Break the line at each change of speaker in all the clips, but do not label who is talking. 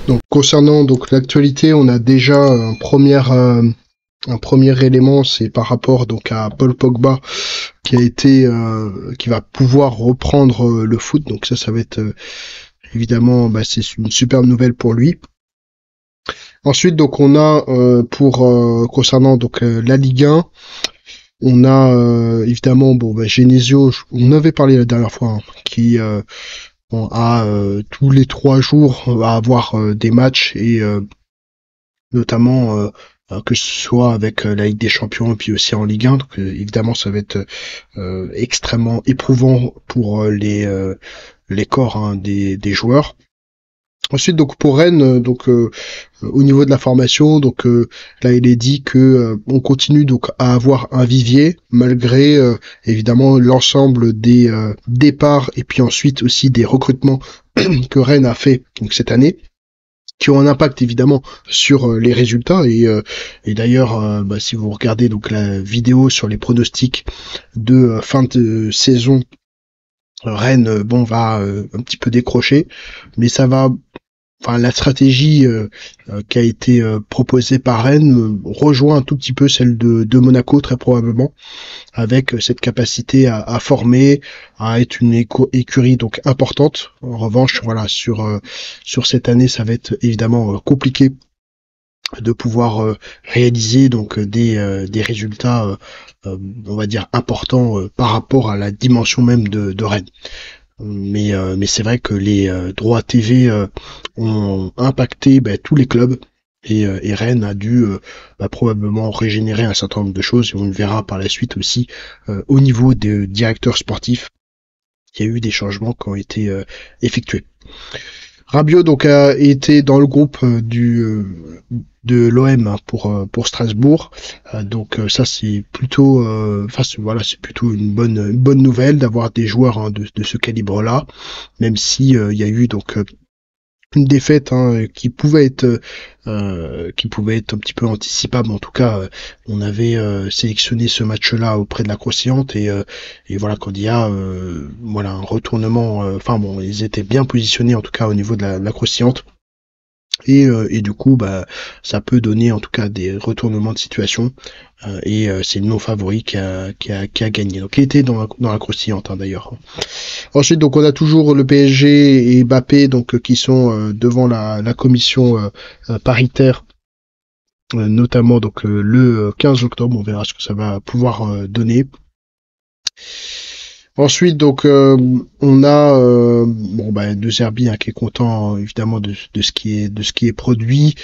Donc concernant donc l'actualité, on a déjà un premier élément, c'est par rapport donc à Paul Pogba qui va pouvoir reprendre le foot. Donc ça va être évidemment, c'est une superbe nouvelle pour lui. Ensuite, donc on a concernant donc la Ligue 1, on a évidemment Genesio, on avait parlé la dernière fois, qui tous les 3 jours va avoir des matchs et notamment que ce soit avec la Ligue des Champions et puis aussi en Ligue 1. Donc évidemment ça va être extrêmement éprouvant pour les corps des joueurs. Ensuite, donc pour Rennes, au niveau de la formation, là il est dit que on continue donc à avoir un vivier malgré évidemment l'ensemble des départs et puis ensuite aussi des recrutements que Rennes a fait donc cette année, qui ont un impact évidemment sur les résultats et d'ailleurs si vous regardez donc la vidéo sur les pronostics de fin de saison, Rennes va un petit peu décrocher, mais ça va. Enfin, la stratégie qui a été proposée par Rennes rejoint un tout petit peu celle de Monaco, très probablement, avec cette capacité à former, à être une écurie donc importante. En revanche, voilà, sur cette année, ça va être évidemment compliqué de pouvoir réaliser donc des résultats, on va dire importants par rapport à la dimension même de Rennes. Mais c'est vrai que les droits TV ont impacté tous les clubs et Rennes a dû probablement régénérer un certain nombre de choses et on le verra par la suite aussi au niveau des directeurs sportifs. Il y a eu des changements qui ont été effectués. Rabiot donc a été dans le groupe de l'OM pour Strasbourg, donc ça c'est plutôt c'est plutôt une bonne nouvelle d'avoir des joueurs de ce calibre là, même si il y a eu donc une défaite qui pouvait être un petit peu anticipable. En tout cas, on avait sélectionné ce match-là auprès de la Crossillante et voilà, quand il y a un retournement, ils étaient bien positionnés en tout cas au niveau de la Crossillante. Et du coup, ça peut donner en tout cas des retournements de situation. Et c'est le non-favori qui a gagné. Donc, il était dans la croustillante d'ailleurs. Ensuite, donc on a toujours le PSG et Mbappé, donc qui sont devant la commission paritaire, notamment donc le 15 octobre. On verra ce que ça va pouvoir donner. Ensuite, donc on a De Zerbi qui est content évidemment de ce qui est produit,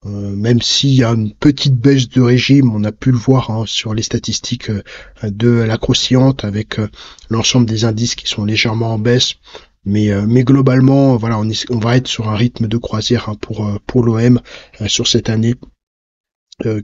même s'il y a une petite baisse de régime, on a pu le voir sur les statistiques de la croustillante avec l'ensemble des indices qui sont légèrement en baisse, mais globalement voilà, on va être sur un rythme de croisière pour l'OM sur cette année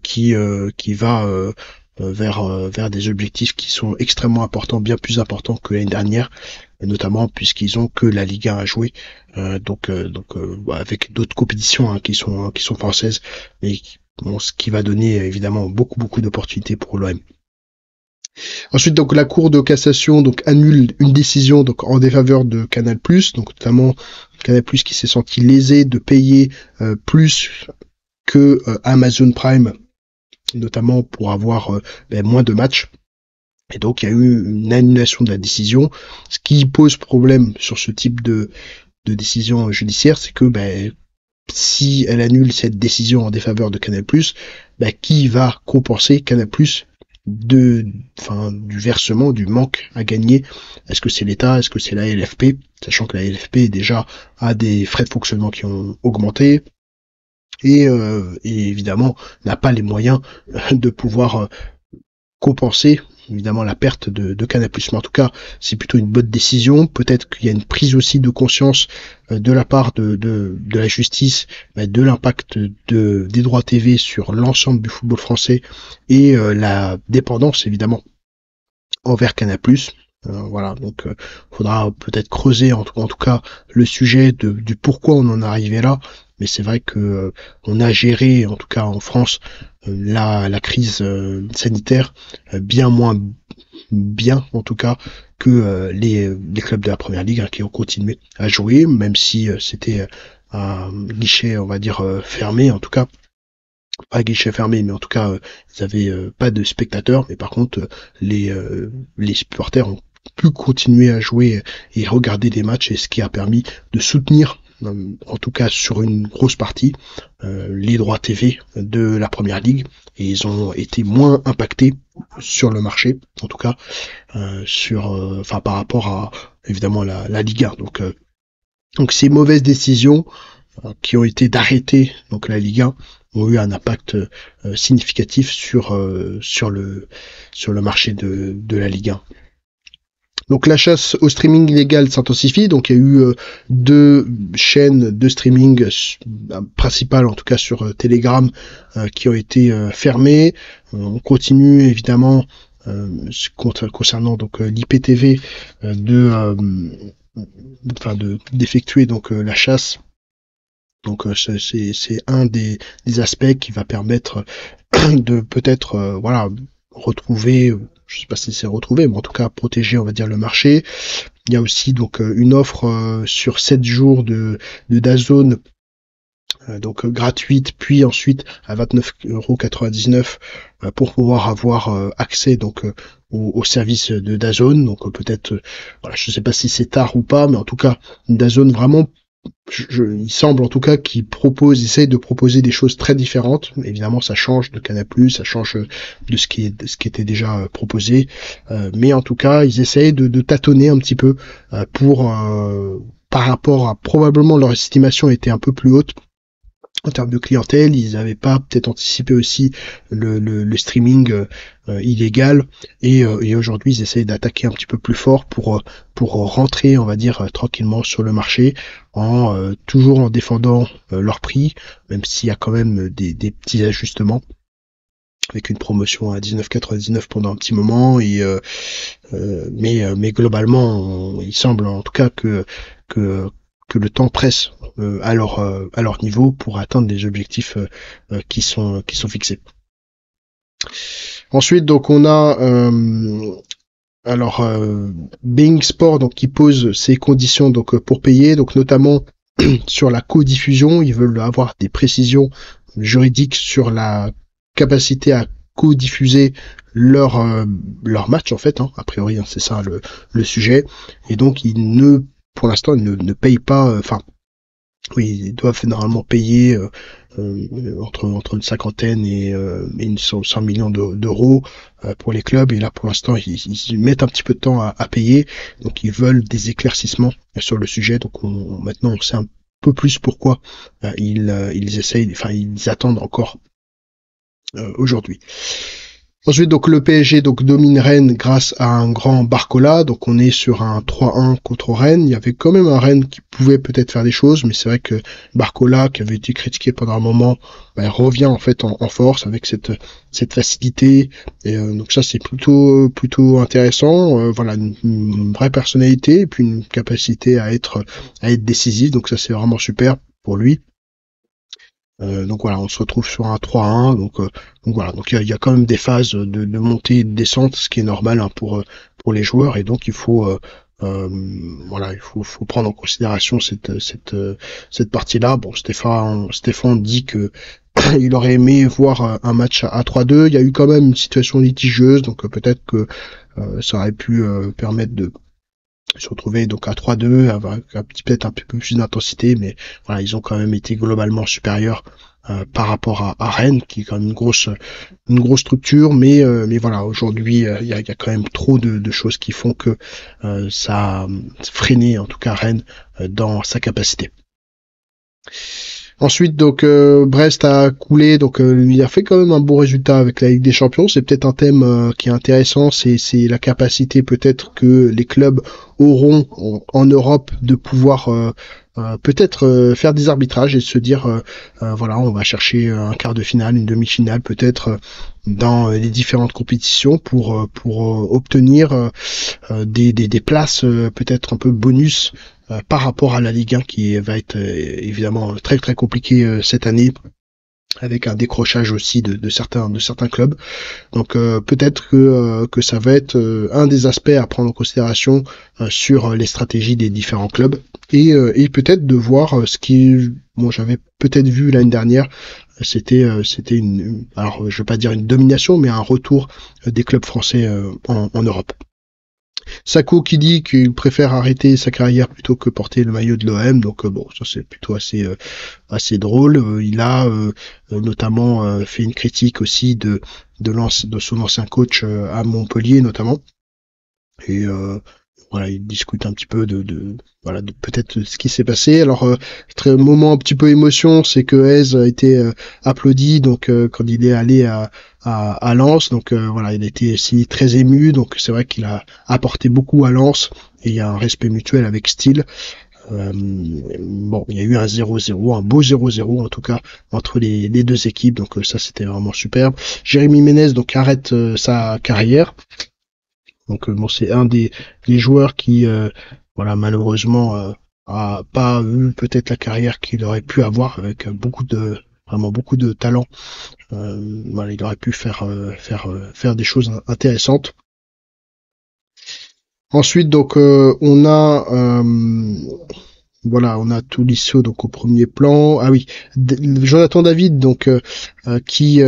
qui va vers des objectifs qui sont extrêmement importants, bien plus importants que l'année dernière, notamment puisqu'ils ont que la Ligue 1 à jouer, avec d'autres compétitions qui sont françaises, mais ce qui va donner évidemment beaucoup d'opportunités pour l'OM. Ensuite, donc la Cour de cassation donc annule une décision donc en défaveur de Canal+, donc notamment Canal+ qui s'est senti lésé de payer plus que Amazon Prime, notamment pour avoir moins de matchs. Et donc il y a eu une annulation de la décision. Ce qui pose problème sur ce type de décision judiciaire, c'est que si elle annule cette décision en défaveur de Canal+, qui va compenser Canal+ du versement, du manque à gagner? Est-ce que c'est l'État? Est-ce que c'est la LFP? Sachant que la LFP déjà a des frais de fonctionnement qui ont augmenté. Et évidemment n'a pas les moyens de pouvoir compenser évidemment la perte de Canal+. Mais en tout cas, c'est plutôt une bonne décision. Peut-être qu'il y a une prise aussi de conscience de la part de la justice, de l'impact des droits TV sur l'ensemble du football français et la dépendance évidemment envers Canal+. Voilà, donc faudra peut-être creuser en tout cas le sujet du pourquoi on en est arrivé là, mais c'est vrai que on a géré en tout cas en France la crise sanitaire bien moins bien en tout cas que les clubs de la première ligue qui ont continué à jouer, même si c'était à guichet, on va dire fermé, en tout cas pas guichet fermé, mais en tout cas ils avaient pas de spectateurs, mais par contre les supporters ont pu continuer à jouer et regarder des matchs, et ce qui a permis de soutenir, en tout cas sur une grosse partie, les droits TV de la première ligue, et ils ont été moins impactés sur le marché, en tout cas par rapport à évidemment la Ligue 1. Donc ces mauvaises décisions qui ont été d'arrêter donc la Ligue 1 ont eu un impact significatif sur le marché de la Ligue 1. Donc la chasse au streaming illégal s'intensifie, donc il y a eu deux chaînes de streaming principales, en tout cas sur Telegram, qui ont été fermées. On continue évidemment concernant donc l'IPTV d'effectuer donc la chasse. Donc c'est un des aspects qui va permettre de peut-être retrouver, je sais pas si c'est retrouver, mais en tout cas protéger, on va dire, le marché. Il y a aussi donc une offre sur 7 jours de DAZN, donc gratuite, puis ensuite à 29,99 € pour pouvoir avoir accès donc au service de DAZN. Donc peut-être, voilà, je sais pas si c'est tard ou pas, mais en tout cas DAZN vraiment, il semble en tout cas qu'ils essayent de proposer des choses très différentes. Évidemment, ça change de Canal+, ça change de ce qui était déjà proposé, mais en tout cas, ils essayent de tâtonner un petit peu par rapport à, probablement leur estimation était un peu plus haute en termes de clientèle. Ils n'avaient pas peut-être anticipé aussi le streaming illégal, et aujourd'hui ils essayent d'attaquer un petit peu plus fort pour rentrer, on va dire, tranquillement sur le marché, toujours en défendant leur prix, même s'il y a quand même des petits ajustements, avec une promotion à 19,99 € pendant un petit moment, mais globalement il semble en tout cas que le temps presse à leur niveau pour atteindre des objectifs qui sont fixés. Ensuite, donc on a Being Sport, donc qui pose ses conditions donc pour payer, donc notamment sur la codiffusion. Ils veulent avoir des précisions juridiques sur la capacité à codiffuser leur match, en fait, a priori, c'est ça le sujet. Et donc pour l'instant, ils ne payent pas, oui, ils doivent normalement payer entre une cinquantaine et 100 millions d'euros pour les clubs, et là pour l'instant ils mettent un petit peu de temps à payer, donc ils veulent des éclaircissements sur le sujet. Donc maintenant on sait un peu plus pourquoi ils attendent encore aujourd'hui. Ensuite, donc le PSG donc domine Rennes grâce à un grand Barcola. Donc on est sur un 3-1 contre Rennes. Il y avait quand même un Rennes qui pouvait peut-être faire des choses, mais c'est vrai que Barcola, qui avait été critiqué pendant un moment, revient en fait en force avec cette facilité. Et donc ça c'est plutôt intéressant. Voilà, une vraie personnalité et puis une capacité à être décisif. Donc ça c'est vraiment super pour lui. Donc voilà, on se retrouve sur un 3-1, donc voilà, donc il y a quand même des phases de montée et de descente, ce qui est normal pour les joueurs, et donc il faut prendre en considération cette partie-là. Bon, Stéphane dit que il aurait aimé voir un match à 3-2. Il y a eu quand même une situation litigieuse, donc peut-être que ça aurait pu permettre de se retrouver donc à 3-2, avec peut-être un peu plus d'intensité, mais voilà, ils ont quand même été globalement supérieurs par rapport à Rennes, qui est quand même une grosse structure, mais voilà, aujourd'hui il y a quand même trop de choses qui font que ça a freiné en tout cas Rennes dans sa capacité. Ensuite, donc Brest a coulé, donc il a fait quand même un bon résultat avec la Ligue des Champions. C'est peut-être un thème qui est intéressant, c'est la capacité peut-être que les clubs auront en Europe de pouvoir peut-être faire des arbitrages et se dire voilà, on va chercher un quart de finale, une demi-finale peut-être dans les différentes compétitions pour obtenir des places peut-être un peu bonus par rapport à la Ligue 1, qui va être évidemment très très compliqué cette année avec un décrochage aussi de certains clubs. Donc peut-être que ça va être un des aspects à prendre en considération sur les stratégies des différents clubs et peut-être de voir ce qui j'avais peut-être vu l'année dernière, c'était alors je vais pas dire une domination, mais un retour des clubs français en Europe. Sako qui dit qu'il préfère arrêter sa carrière plutôt que porter le maillot de l'OM, donc bon, ça c'est plutôt assez drôle. Il a notamment fait une critique aussi de son ancien coach à Montpellier notamment, et voilà, il discute un petit peu de peut-être ce qui s'est passé. Alors très moment un petit peu émotion, c'est que Hez a été applaudi donc quand il est allé à Lens, donc voilà, il a été aussi très ému, donc c'est vrai qu'il a apporté beaucoup à Lens et il y a un respect mutuel avec Steele. Bon, il y a eu un 0-0, un beau 0-0 en tout cas entre les deux équipes, donc ça c'était vraiment superbe. Jérémy Ménez donc arrête sa carrière. Donc bon, c'est un des joueurs qui voilà, malheureusement a pas eu peut-être la carrière qu'il aurait pu avoir avec vraiment beaucoup de talent. Voilà, il aurait pu faire des choses intéressantes. Ensuite, donc on a Tolisso donc au premier plan. Ah oui, Jonathan David donc qui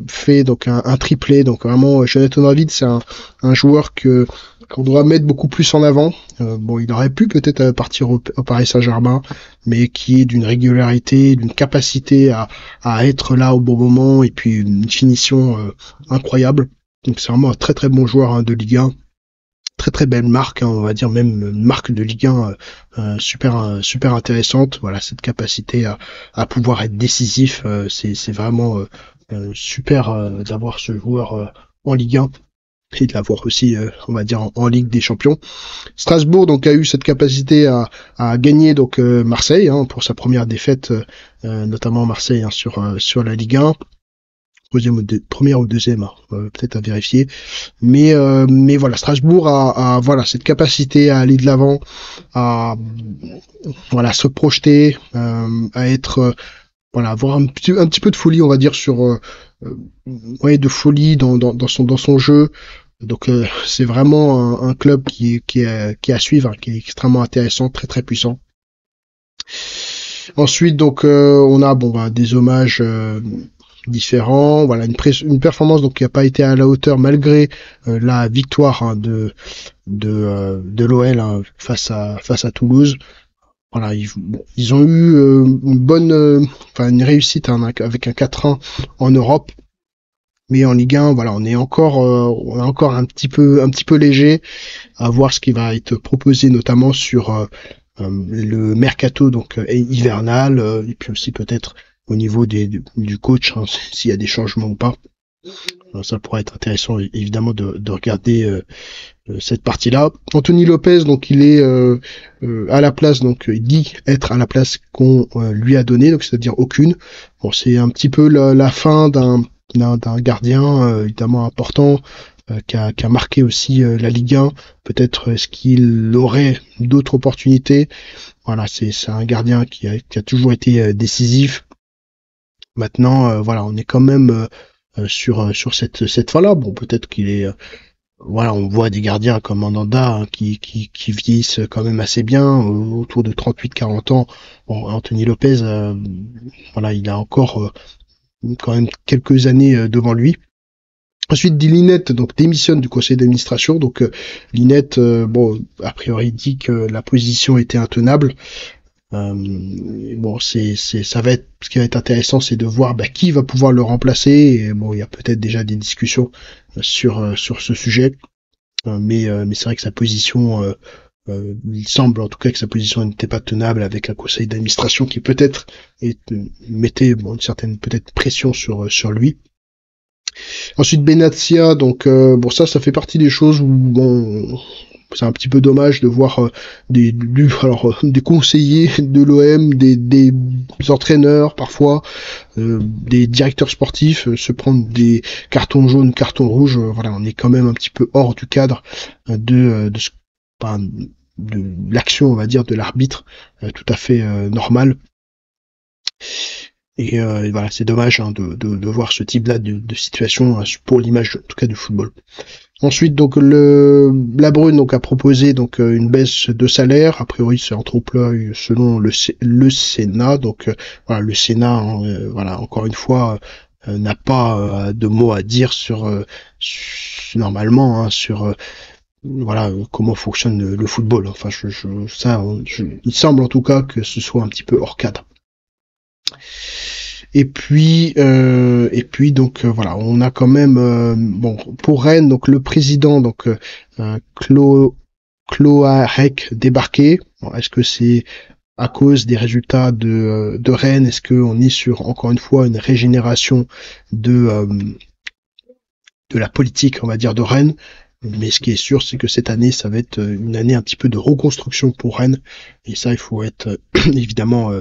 fait donc un triplé. Donc vraiment Jonathan David, c'est un joueur qu'on doit mettre beaucoup plus en avant. Bon, il aurait pu peut-être partir au Paris Saint-Germain, mais qui est d'une régularité, d'une capacité à être là au bon moment et puis une finition incroyable. Donc c'est vraiment un très très bon joueur de Ligue 1. Très très belle marque, on va dire même une marque de Ligue 1 super intéressante. Voilà, cette capacité à pouvoir être décisif, c'est vraiment super d'avoir ce joueur en Ligue 1 et de l'avoir aussi, on va dire, en Ligue des Champions. Strasbourg donc a eu cette capacité à gagner donc Marseille pour sa première défaite, notamment Marseille sur la Ligue 1. Première ou deuxième, peut-être à vérifier. Mais voilà, Strasbourg a voilà cette capacité à aller de l'avant, à voilà se projeter, à être voilà avoir un petit peu de folie, on va dire de folie dans son jeu. Donc c'est vraiment un club qui est à suivre, qui est extrêmement intéressant, très très puissant. Ensuite donc on a des hommages différents, voilà une performance donc qui a pas été à la hauteur malgré la victoire de l'OL face à Toulouse. Voilà, ils ont eu une bonne une réussite avec un 4-1 en Europe. Mais en Ligue 1, voilà, on est encore un petit peu léger à voir ce qui va être proposé notamment sur le mercato donc hivernal et puis aussi peut-être au niveau du coach, s'il y a des changements ou pas. Alors, ça pourrait être intéressant évidemment de regarder cette partie-là. Anthony Lopez, donc il est à la place, donc il dit être à la place qu'on lui a donnée, donc c'est-à-dire aucune. Bon, c'est un petit peu la fin d'un gardien évidemment important qui a marqué aussi la Ligue 1. Peut-être est-ce qu'il aurait d'autres opportunités. Voilà, c'est un gardien qui a toujours été décisif. Maintenant, voilà, on est quand même sur cette fin-là. Bon, peut-être qu'il est voilà, on voit des gardiens comme Mandanda qui vieillissent quand même assez bien, autour de 38-40 ans. Bon, Anthony Lopez, voilà, il a encore quand même quelques années devant lui. Ensuite, Linette donc démissionne du conseil d'administration. Donc Linette, a priori dit que la position était intenable. Bon, ça va être, ce qui va être intéressant, c'est de voir qui va pouvoir le remplacer. Et bon, il y a peut-être déjà des discussions sur ce sujet, mais c'est vrai que sa position, il semble en tout cas que sa position n'était pas tenable avec un conseil d'administration qui peut-être mettait une certaine peut-être pression sur lui. Ensuite Benazia, donc ça fait partie des choses où c'est un petit peu dommage de voir des conseillers de l'OM, des entraîneurs parfois, des directeurs sportifs se prendre des cartons jaunes, cartons rouges. Voilà, on est quand même un petit peu hors du cadre de l'action, on va dire, de l'arbitre, tout à fait normal. Et voilà, c'est dommage hein, de voir ce type-là de situation pour l'image, en tout cas du football. Ensuite, donc la Brune donc a proposé donc une baisse de salaire. A priori, c'est en trompe-l'œil selon le Sénat. Donc voilà, le Sénat, hein, voilà, encore une fois, n'a pas de mots à dire normalement hein, sur voilà comment fonctionne le football. Enfin, il semble en tout cas que ce soit un petit peu hors cadre. Et puis donc voilà, on a quand même bon pour Rennes donc le président donc Cloarec débarqué. Bon, est-ce que c'est à cause des résultats de Rennes? Est-ce qu'on est sur encore une fois une régénération de la politique, on va dire, de Rennes? Mais ce qui est sûr, c'est que cette année, ça va être une année un petit peu de reconstruction pour Rennes. Et ça, il faut être évidemment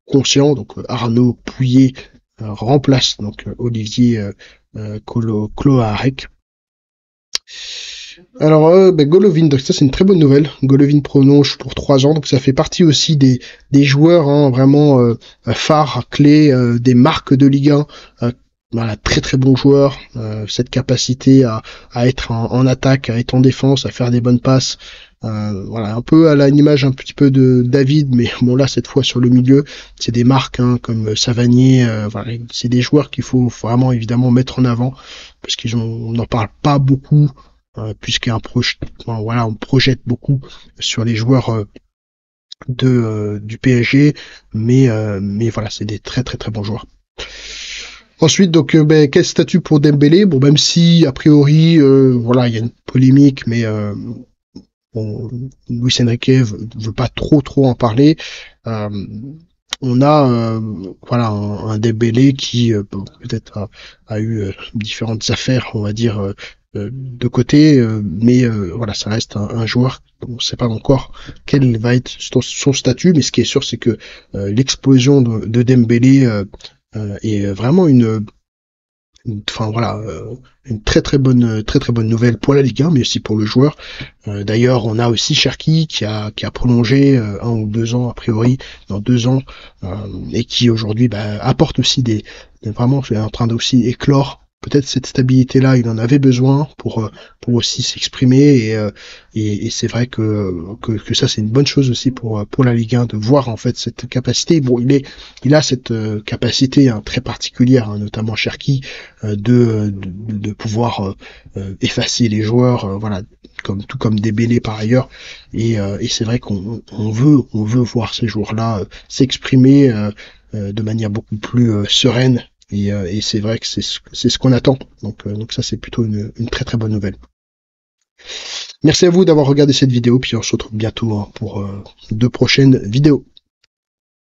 conscient. Donc Arnaud Pouillet remplace donc Olivier Cloarec. Alors Golovin, donc ça c'est une très bonne nouvelle. Golovin prolonge pour 3 ans, donc ça fait partie aussi des joueurs hein, vraiment phares, clés, des marques de Ligue 1. Voilà, très très bon joueur, cette capacité à être en attaque, à être en défense, à faire des bonnes passes. Voilà, un peu à l'image un petit peu de David, mais bon là cette fois sur le milieu, c'est des marques hein, comme Savanier. Voilà, c'est des joueurs qu'il faut vraiment évidemment mettre en avant parce on n'en parle pas beaucoup puisqu'il y a voilà, on projette beaucoup sur les joueurs du PSG, mais voilà, c'est des très très très bons joueurs. Ensuite, donc, quel statut pour Dembélé? Bon, même si a priori, voilà, il y a une polémique, mais bon, Luis Enrique veut pas trop en parler. On a voilà un Dembélé qui peut-être a eu différentes affaires, on va dire de côté, mais voilà, ça reste un joueur. On ne sait pas encore quel va être son statut, mais ce qui est sûr, c'est que l'explosion de Dembélé est vraiment enfin voilà, une très très bonne nouvelle pour la Ligue 1, mais aussi pour le joueur. D'ailleurs, on a aussi Cherki qui a prolongé 1 ou 2 ans a priori, dans 2 ans, et qui aujourd'hui apporte aussi vraiment est en train d'aussi éclore. Peut-être cette stabilité-là, il en avait besoin pour aussi s'exprimer et c'est vrai que ça c'est une bonne chose aussi pour la Ligue 1 de voir en fait cette capacité. Bon, il a cette capacité hein, très particulière, hein, notamment Cherki, de pouvoir effacer les joueurs, voilà, tout comme Dembélé par ailleurs. Et c'est vrai qu'on veut voir ces joueurs-là s'exprimer de manière beaucoup plus sereine. Et c'est vrai que c'est ce qu'on attend. Donc ça c'est plutôt une très très bonne nouvelle. Merci à vous d'avoir regardé cette vidéo, puis on se retrouve bientôt hein, pour de prochaines vidéos.